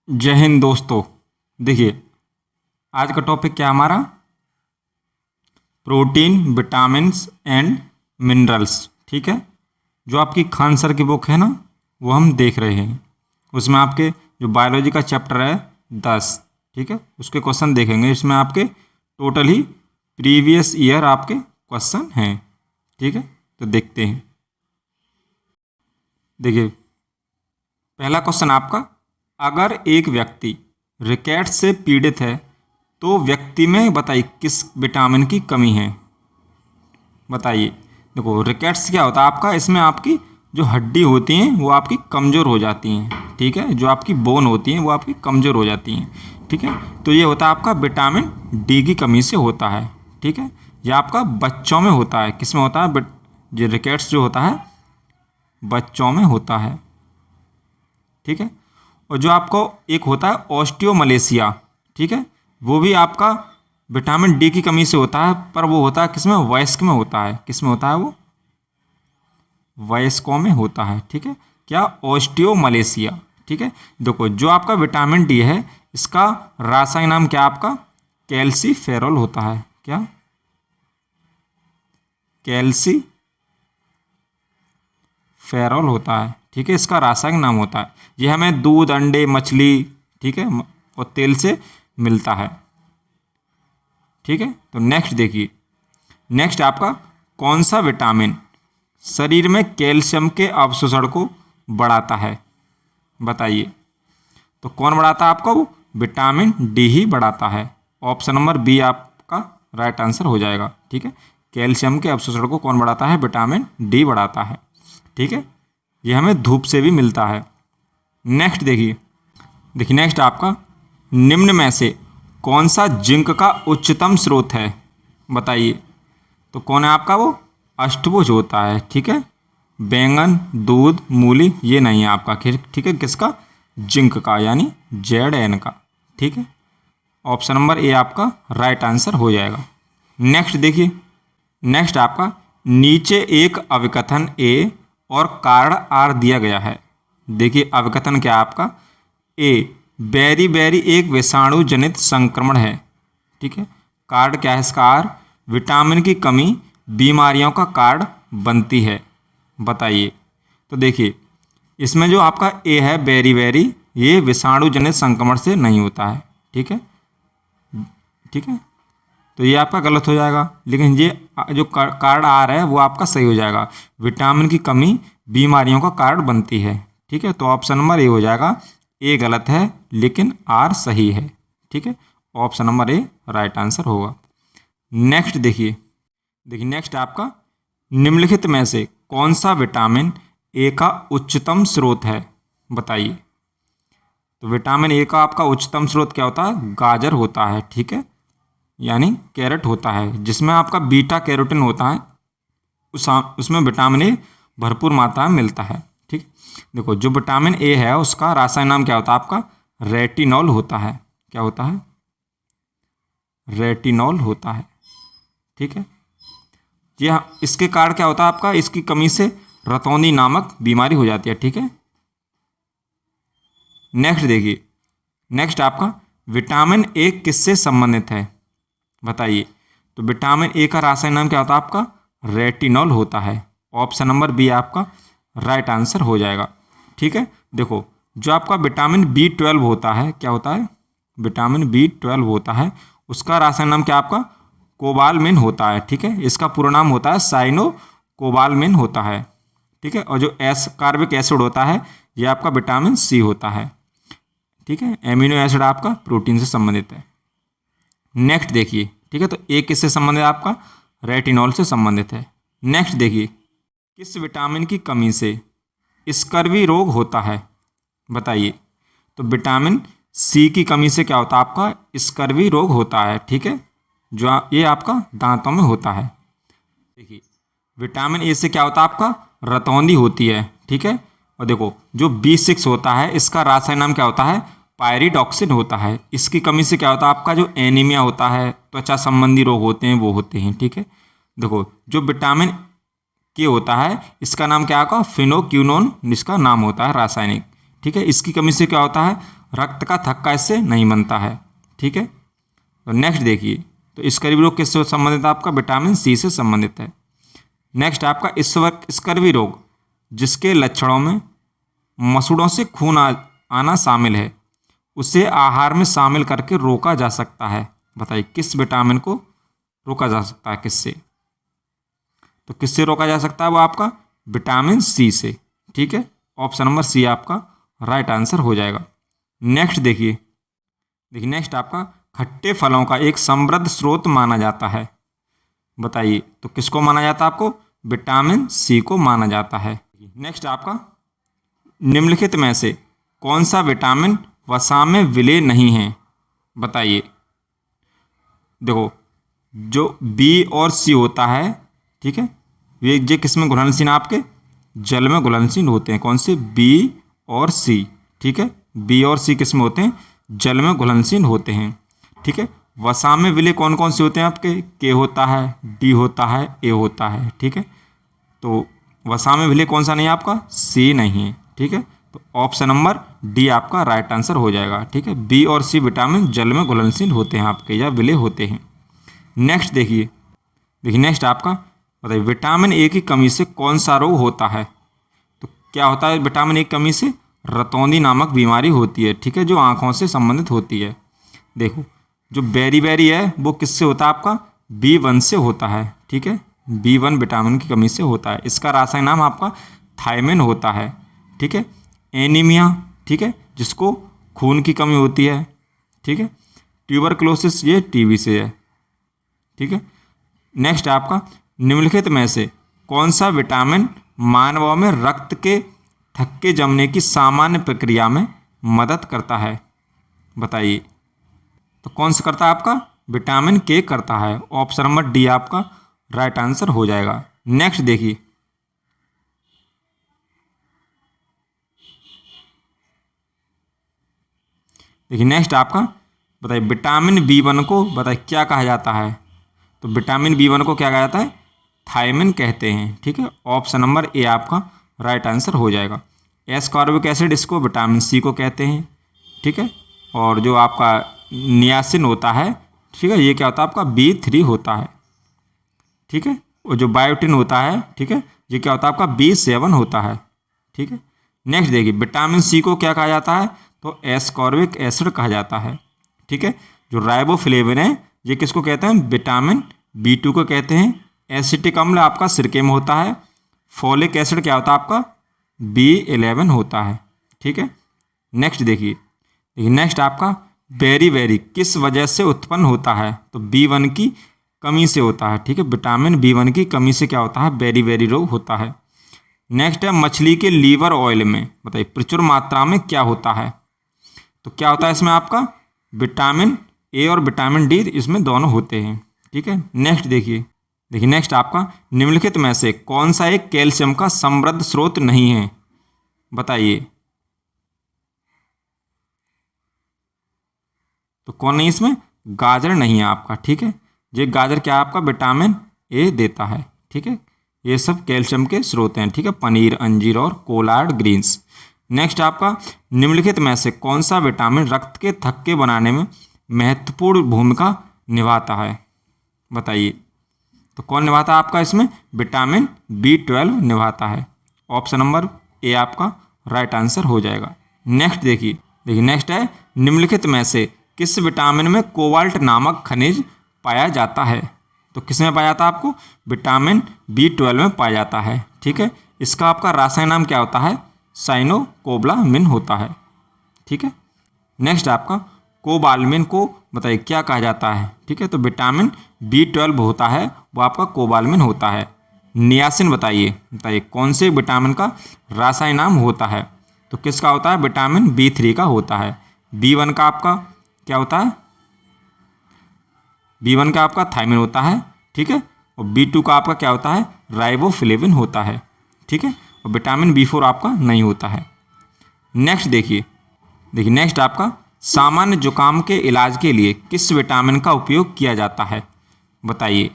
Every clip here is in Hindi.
जय हिंद दोस्तों। देखिए, आज का टॉपिक क्या है हमारा? Protein, vitamins and minerals. ठीक है, जो आपकी खान सर की बुक है ना, वो हम देख रहे हैं। उसमें आपके जो बायोलॉजी का चैप्टर है 10, ठीक है, उसके क्वेश्चन देखेंगे। इसमें आपके टोटल ही प्रीवियस ईयर आपके क्वेश्चन हैं। ठीक है, तो देखते हैं। देखिए, पहला क्वेश्चन आपका, अगर एक व्यक्ति रिकेट्स से पीड़ित है तो व्यक्ति में बताइए किस विटामिन की कमी है? बताइए। देखो, रिकेट्स क्या होता है आपका, इसमें आपकी जो हड्डी होती हैं वो आपकी कमज़ोर हो जाती हैं। ठीक है, जो आपकी बोन होती हैं वो आपकी कमज़ोर हो जाती हैं। ठीक है, तो ये होता है आपका विटामिन डी की कमी से होता है। ठीक है, यह आपका बच्चों में होता है। किस में होता है? ये रिकेट्स जो होता है बच्चों में होता है। ठीक है, और जो आपको एक होता है ऑस्टियोमलेशिया, ठीक है, वो भी आपका विटामिन डी की कमी से होता है, पर वो होता है किसमें? वयस्क में होता है। किस में होता है वो? वयस्कों में होता है। ठीक है, क्या? ऑस्टियोमलेशिया। ठीक है, देखो, जो आपका विटामिन डी है इसका रासायनिक नाम क्या आपका? कैल्सीफेरॉल होता है। क्या? कैल्सीफेरॉल होता है। ठीक है, इसका रासायनिक नाम होता है। ये हमें दूध, अंडे, मछली, ठीक है, और तेल से मिलता है। ठीक है, तो नेक्स्ट देखिए। नेक्स्ट आपका कौन सा विटामिन शरीर में कैल्शियम के अवशोषण को बढ़ाता है? बताइए। तो कौन बढ़ाता है आपका? वो विटामिन डी ही बढ़ाता है। ऑप्शन नंबर बी आपका राइट आंसर हो जाएगा। ठीक है, कैल्शियम के अवशोषण को कौन बढ़ाता है? विटामिन डी बढ़ाता है। ठीक है, यह हमें धूप से भी मिलता है। नेक्स्ट देखिए। नेक्स्ट आपका, निम्न में से कौन सा जिंक का उच्चतम स्रोत है? बताइए। तो कौन है आपका? वो अष्टभुज होता है। ठीक है, बैंगन, दूध, मूली ये नहीं है आपका। ठीक है, किसका? जिंक का, यानी Zn का। ठीक है, ऑप्शन नंबर ए आपका राइट आंसर हो जाएगा। नेक्स्ट देखिए। नेक्स्ट आपका, नीचे एक अविकथन ए और कारण आर दिया गया है। देखिए, अविकथन क्या आपका? ए बेरी एक विषाणु जनित संक्रमण है। ठीक है, कारण क्या है इसका? आर विटामिन की कमी बीमारियों का कारण बनती है। बताइए। तो देखिए, इसमें जो आपका ए है बेरी, ये विषाणु जनित संक्रमण से नहीं होता है। ठीक है, ठीक है, तो ये आपका गलत हो जाएगा। लेकिन ये जो कारण आ रहा है वो आपका सही हो जाएगा। विटामिन की कमी बीमारियों का कारण बनती है। ठीक है, तो ऑप्शन नंबर ए हो जाएगा। ए गलत है लेकिन आर सही है। ठीक है, option number A right answer होगा। नेक्स्ट देखिए। नेक्स्ट आपका, निम्नलिखित में से कौन सा विटामिन ए का उच्चतम स्रोत है? बताइए। तो विटामिन ए का आपका उच्चतम स्रोत क्या होता है? गाजर होता है। ठीक है, यानी कैरेट होता है, जिसमें आपका बीटा कैरोटीन होता है। उसमें विटामिन ए भरपूर मात्रा में मिलता है। ठीक, देखो, जो विटामिन ए है उसका रासायनिक नाम क्या होता है आपका? रेटिनॉल होता है। क्या होता है? रेटिनॉल होता है। ठीक है, ये इसके कारण क्या होता है आपका? इसकी कमी से रतौंधी नामक बीमारी हो जाती है। ठीक है, नेक्स्ट देखिए। नेक्स्ट आपका, विटामिन ए किससे संबंधित है? बताइए। तो विटामिन ए का रासायनिक नाम क्या होता है आपका? रेटिनॉल होता है। ऑप्शन नंबर बी आपका राइट आंसर हो जाएगा। ठीक है, देखो, जो आपका विटामिन B12 होता है, क्या होता है? विटामिन B12 होता है, उसका रासायनिक नाम क्या आपका? कोबालमिन होता है। ठीक है, इसका पूरा नाम होता है साइनो कोबालमिन होता है। ठीक है, और जो कार्बिक एसिड होता है यह आपका विटामिन सी होता है। ठीक है, एमिनो एसिड आपका प्रोटीन से संबंधित है। नेक्स्ट देखिए। ठीक है, तो ए किससे संबंधित है आपका? रेटिनॉल से संबंधित है। नेक्स्ट देखिए, किस विटामिन की कमी से स्कर्वी रोग होता है? बताइए। तो विटामिन सी की कमी से क्या होता है आपका? स्कर्वी रोग होता है। ठीक है, जो ये आपका दांतों में होता है। देखिए, विटामिन ए से क्या होता है आपका? रतौंधी होती है। ठीक है, और देखो, जो B6 होता है इसका रासायनिक नाम क्या होता है? पायरिडॉक्सिन होता है। इसकी कमी से क्या होता है आपका? जो एनीमिया होता है, त्वचा संबंधी रोग होते हैं, वो होते हैं। ठीक है, देखो, जो विटामिन के होता है इसका नाम क्या होगा? फिनोक्यूनोन इसका नाम होता है रासायनिक। ठीक है। इसकी कमी से क्या होता है, रक्त का थक्का इससे नहीं बनता है, ठीक है। तो नेक्स्ट देखिए, तो स्कर्वी रोग किससे संबंधित है आपका, विटामिन सी से संबंधित है। नेक्स्ट आपका स्कर्वी रोग, जिसके लक्षणों में मसूड़ों से खून आना शामिल है, उसे आहार में शामिल करके रोका जा सकता है। बताइए किस विटामिन को रोका जा सकता है, किससे, तो किससे रोका जा सकता है वो आपका विटामिन सी से, ठीक है। ऑप्शन नंबर सी आपका राइट आंसर हो जाएगा। नेक्स्ट देखिए नेक्स्ट आपका खट्टे फलों का एक समृद्ध स्रोत माना जाता है। बताइए तो किसको माना जाता है, आपको विटामिन सी को माना जाता है। नेक्स्ट आपका निम्नलिखित में से कौन सा विटामिन वसा में विलय नहीं है। बताइए, देखो जो बी और सी होता है, ठीक है, ये किस में घुलनशील आपके जल में घुलनशील होते हैं। कौन से, बी और सी, ठीक है, बी और सी किस में होते हैं, जल में घुलनशील होते हैं, ठीक है। वसा में विलय कौन कौन से होते हैं आपके, के होता है, डी होता है, ए होता है, ठीक है। तो वसा में विलय कौन सा नहीं है आपका, सी नहीं है, ठीक है। तो ऑप्शन नंबर डी आपका राइट आंसर हो जाएगा, ठीक है। बी और सी विटामिन जल में घुलनशील होते हैं आपके, या विलय होते हैं। नेक्स्ट देखिए नेक्स्ट आपका बताइए, विटामिन ए की कमी से कौन सा रोग होता है। तो क्या होता है विटामिन ए की कमी से, रतौंधी नामक बीमारी होती है, ठीक है, जो आँखों से संबंधित होती है। देखो जो बेरी है वो किससे होता है आपका, B1 से होता है, ठीक है, B1 विटामिन की कमी से होता है। इसका रासायनिक नाम आपका थायमिन होता है, ठीक है। एनीमिया, ठीक है, जिसको खून की कमी होती है, ठीक है। ट्यूबरक्लोसिस ये टीबी से है, ठीक है। नेक्स्ट आपका निम्नलिखित में से कौन सा विटामिन मानवों में रक्त के थक्के जमने की सामान्य प्रक्रिया में मदद करता है। बताइए तो कौन सा करता है आपका, विटामिन के करता है। ऑप्शन नंबर डी आपका राइट आंसर हो जाएगा। नेक्स्ट देखिए नेक्स्ट आपका बताइए, विटामिन B1 को बताइए क्या कहा जाता है। तो विटामिन B1 को क्या कहा जाता है, थायमिन कहते हैं, ठीक है। ऑप्शन नंबर ए आपका राइट आंसर हो जाएगा। एस्कॉर्बिक एसिड इसको विटामिन सी को कहते हैं, ठीक है। और जो आपका नियासिन होता है, ठीक है, ये क्या होता है आपका B3 होता है, ठीक है। और जो बायोटिन होता है, ठीक है, ये क्या होता है आपका B7 होता है, ठीक है। नेक्स्ट देखिए विटामिन सी को क्या कहा जाता है, तो एस्कॉर्बिक एसिड कहा जाता है, ठीक है। जो राइबोफ्लेविन है ये किसको कहते हैं, विटामिन B2 को कहते हैं। एसिटिक अम्ल आपका सिरके में होता है। फॉलिक एसिड क्या होता है आपका B11 होता है, ठीक है। नेक्स्ट देखिए नेक्स्ट आपका बेरी किस वजह से उत्पन्न होता है, तो B1 की कमी से होता है, ठीक है। विटामिन B1 की कमी से क्या होता है, बेरी रोग होता है। नेक्स्ट है मछली के लीवर ऑयल में बताइए प्रचुर मात्रा में क्या होता है। तो क्या होता है इसमें आपका विटामिन ए और विटामिन डी, इसमें दोनों होते हैं, ठीक है। नेक्स्ट देखिए नेक्स्ट आपका निम्नलिखित में से कौन सा एक कैल्शियम का समृद्ध स्रोत नहीं है। बताइए तो कौन नहीं, इसमें गाजर नहीं है आपका, ठीक है। ये गाजर क्या आपका विटामिन ए देता है, ठीक है। ये सब कैल्शियम के स्रोत हैं, ठीक है, पनीर, अंजीर और कोलार्ड ग्रीन्स। नेक्स्ट आपका निम्नलिखित में से कौन सा विटामिन रक्त के थक्के बनाने में महत्वपूर्ण भूमिका निभाता है। बताइए तो कौन निभाता है आपका, इसमें विटामिन B12 निभाता है। ऑप्शन नंबर ए आपका राइट आंसर हो जाएगा। नेक्स्ट देखिए नेक्स्ट है निम्नलिखित में से किस विटामिन में कोबाल्ट नामक खनिज पाया जाता है। तो किस में पाया जाता है आपको, विटामिन B12 में पाया जाता है, ठीक है। इसका आपका रासायनिक नाम क्या होता है, साइनोकोबालामिन होता है, ठीक है। नेक्स्ट आपका कोबालमिन को बताइए क्या कहा जाता है, ठीक है। तो विटामिन B12 होता है वो आपका कोबालमिन होता है। नियासिन बताइए कौन से विटामिन का रासायनिक नाम होता है। तो किसका होता है, विटामिन B3 का होता है। B1 का आपका क्या होता है, B1 का आपका थायमिन होता है, ठीक है। और B2 का आपका क्या होता है, राइबोफ्लेविन होता है, ठीक है। और विटामिन B4 आपका नहीं होता है। नेक्स्ट देखिए नेक्स्ट आपका सामान्य जुकाम के इलाज के लिए किस विटामिन का उपयोग किया जाता है। बताइए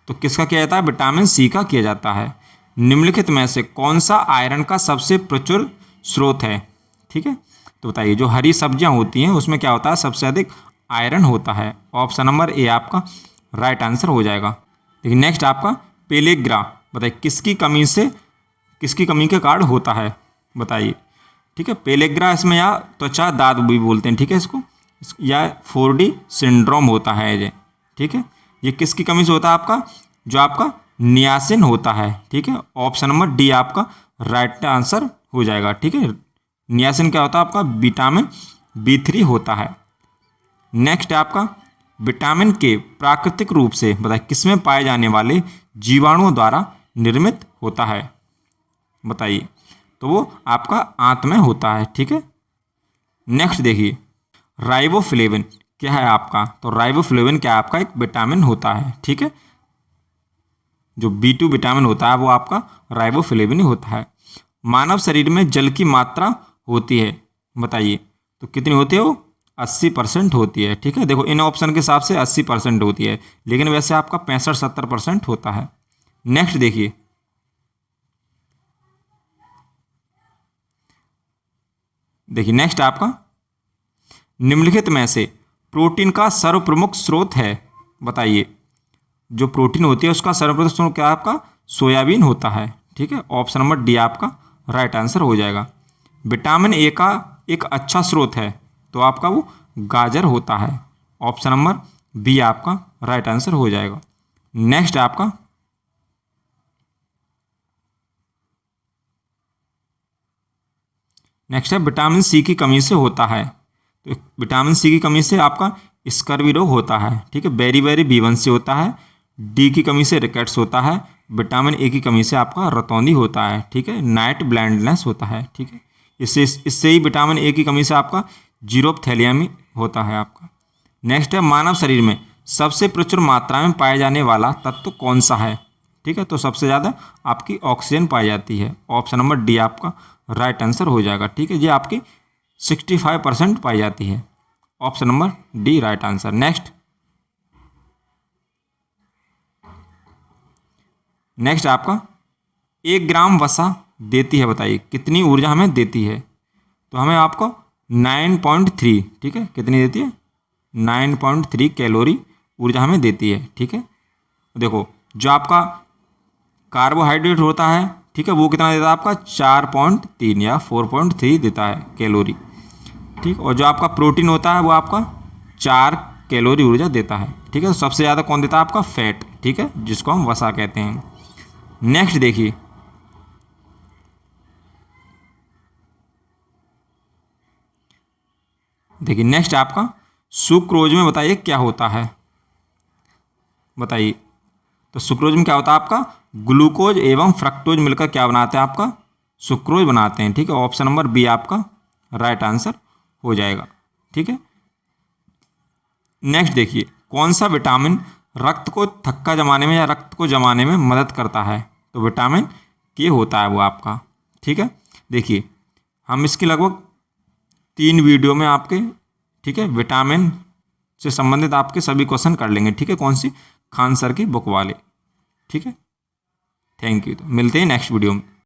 तो किसका किया जाता है, विटामिन सी का किया जाता है। निम्नलिखित में से कौन सा आयरन का सबसे प्रचुर स्रोत है। ठीक है। तो बताइए जो हरी सब्जियां होती हैं उसमें क्या होता है, सबसे अधिक आयरन होता है। ऑप्शन नंबर ए आपका राइट आंसर हो जाएगा। देखिए नेक्स्ट आपका पेलेग्रा, बताइए किसकी कमी के कारण होता है, बताइए। ठीक है, पेलेग्रा इसमें या त्वचा दाद भी बोलते हैं, ठीक है इसको, या 4D सिंड्रोम होता है ये, ठीक है। ये किसकी कमी से होता है आपका, जो आपका नियासिन होता है, ठीक है। ऑप्शन नंबर डी आपका राइट आंसर हो जाएगा, ठीक है। नियासिन क्या होता है आपका, विटामिन B3 होता है। नेक्स्ट है आपका विटामिन के प्राकृतिक रूप से बताइए किसमें पाए जाने वाले जीवाणुओं द्वारा निर्मित होता है, बताइए। तो वो आपका आंत में होता है, ठीक है। नेक्स्ट देखिए राइबोफ्लेविन क्या है आपका, तो राइबोफ्लेविन क्या आपका एक विटामिन होता है, ठीक है। जो B2 विटामिन होता है वो आपका राइबोफ्लेविन ही होता है। मानव शरीर में जल की मात्रा होती है, बताइए। तो कितनी होती है वो, 80% होती है, ठीक है। देखो इन ऑप्शन के हिसाब से 80% होती है, लेकिन वैसे आपका 65-70% होता है। नेक्स्ट देखिए नेक्स्ट आपका निम्नलिखित में से प्रोटीन का सर्वप्रमुख स्रोत है, बताइए। जो प्रोटीन होती है उसका सर्वप्रमुख स्रोत क्या आपका, सोयाबीन होता है, ठीक है। ऑप्शन नंबर डी आपका राइट आंसर हो जाएगा। विटामिन ए का एक अच्छा स्रोत है, तो आपका वो गाजर होता है। ऑप्शन नंबर बी आपका राइट आंसर हो जाएगा। नेक्स्ट आपका नेक्स्ट है विटामिन सी की कमी से होता है, तो विटामिन सी की कमी से आपका स्कर्वी रोग होता है, ठीक है। बेरी B1 से होता है। डी की कमी से रिकेट्स होता है। विटामिन ए की कमी से आपका रतौंधी होता है, ठीक है। नाइट ब्लाइंडनेस होता है, ठीक है। इससे ही विटामिन ए की कमी से आपका जीरोपथैलियमी होता है आपका। नेक्स्ट है मानव शरीर में सबसे प्रचुर मात्रा में पाए जाने वाला तत्व कौन सा है, ठीक है। तो सबसे ज़्यादा आपकी ऑक्सीजन पाई जाती है। ऑप्शन नंबर डी आपका राइट आंसर हो जाएगा, ठीक है। ये आपकी 65% पाई जाती है। Option number D right answer. Next आपका 1 ग्राम वसा देती है, बताइए कितनी ऊर्जा हमें देती है। तो हमें आपको 9.3, ठीक है, कितनी देती है, 9.3 कैलोरी ऊर्जा हमें देती है, ठीक है। देखो जो आपका कार्बोहाइड्रेट होता है, ठीक है, वो कितना देता है आपका 4.3 या 4.3 देता है कैलोरी, ठीक। और जो आपका प्रोटीन होता है वो आपका 4 कैलोरी ऊर्जा देता है, ठीक है। तो सबसे ज़्यादा कौन देता है आपका, फैट, ठीक है, जिसको हम वसा कहते हैं। नेक्स्ट देखिए नेक्स्ट आपका सुक्रोज में बताइए क्या होता है, बताइए। तो सुक्रोज में क्या होता है आपका, ग्लूकोज एवं फ्रक्टोज मिलकर क्या बनाते हैं आपका, सुक्रोज बनाते हैं, ठीक है। ऑप्शन नंबर बी आपका राइट आंसर हो जाएगा, ठीक है। नेक्स्ट देखिए कौन सा विटामिन रक्त को थक्का जमाने में या रक्त को जमाने में मदद करता है, तो विटामिन के होता है वो आपका, ठीक है। देखिए हम इसकी लगभग 3 वीडियो में आपके, ठीक है, विटामिन से संबंधित आपके सभी क्वेश्चन कर लेंगे, ठीक है। कौन सी, खान सर की बुक वाले, ठीक है। Thank you. तो मिलते हैं नेक्स्ट वीडियो में।